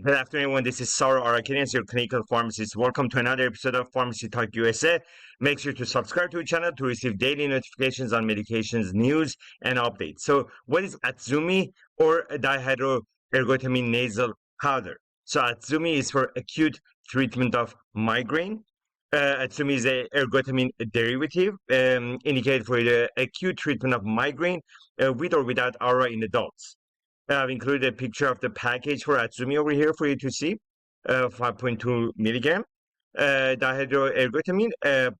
Good afternoon, everyone. This is Saura Arakinians, your clinical pharmacist. Welcome to another episode of Pharmacy Talk USA. Make sure to subscribe to the channel to receive daily notifications on medications, news, and updates. So, what is ATZUMI or dihydroergotamine nasal powder? So, ATZUMI is for acute treatment of migraine. ATZUMI is a ergotamine derivative indicated for the acute treatment of migraine with or without aura in adults. I've included a picture of the package for ATZUMI over here for you to see. 5.2 milligram. Dihydroergotamine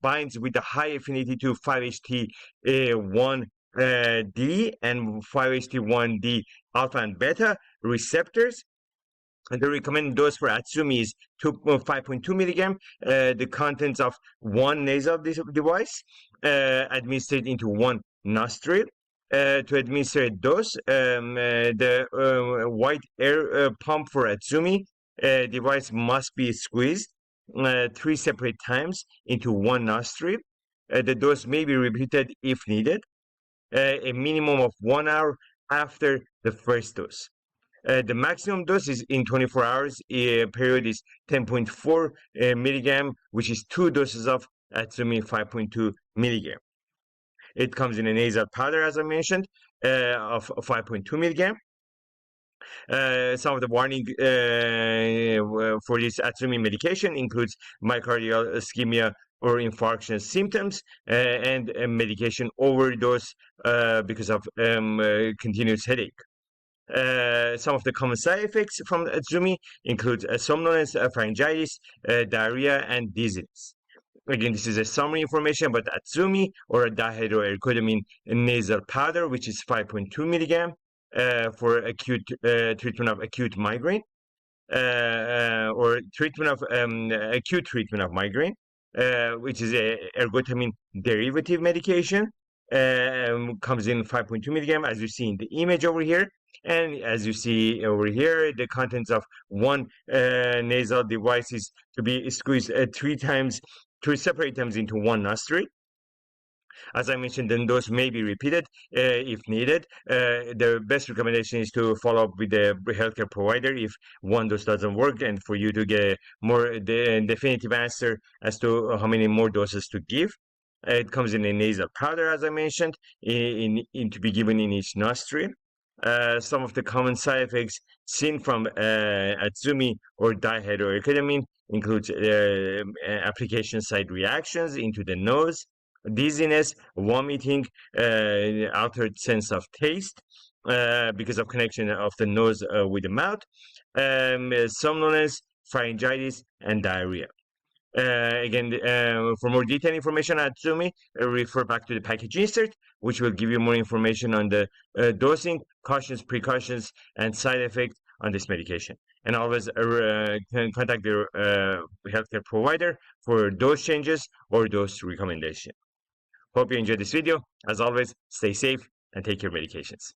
binds with a high affinity to 5-HT1D and 5-HT1D alpha and beta receptors. And the recommended dose for ATZUMI is 5.2 milligram. The contents of one nasal device administered into one nostril. To administer a dose, the white air pump for ATZUMI device must be squeezed 3 separate times into one nostril. The dose may be repeated if needed, a minimum of 1 hour after the first dose. The maximum dose is in 24 hours period is 10.4 milligram, which is 2 doses of ATZUMI 5.2 milligram. It comes in a nasal powder, as I mentioned, of 5.2 milligram. Some of the warning for this ATZUMI medication includes myocardial ischemia or infarction symptoms and medication overdose because of continuous headache. Some of the common side effects from ATZUMI include somnolence, pharyngitis, diarrhea, and dizziness. Again, this is a summary information about ATZUMI or a dihydroergotamine nasal powder, which is 5.2 milligram for acute treatment of acute migraine or treatment of acute treatment of migraine, which is a ergotamine derivative medication. Comes in 5.2 milligram, as you see in the image over here. And as you see over here, the contents of one nasal device is to be squeezed 3 separate times into one nostril. As I mentioned, then those may be repeated if needed. The best recommendation is to follow up with the healthcare provider if one dose doesn't work, and for you to get a more definitive answer as to how many more doses to give. It comes in a nasal powder, as I mentioned, to be given in each nostril. Some of the common side effects seen from ATZUMI or dihydroergotamine includes application site reactions into the nose, dizziness, vomiting, altered sense of taste because of connection of the nose with the mouth, somnolence, pharyngitis, and diarrhea. Again, for more detailed information on ATZUMI, refer back to the package insert, which will give you more information on the dosing, cautions, precautions, and side effects on this medication. And always contact your healthcare provider for dose changes or dose recommendation. Hope you enjoyed this video. As always, stay safe and take your medications.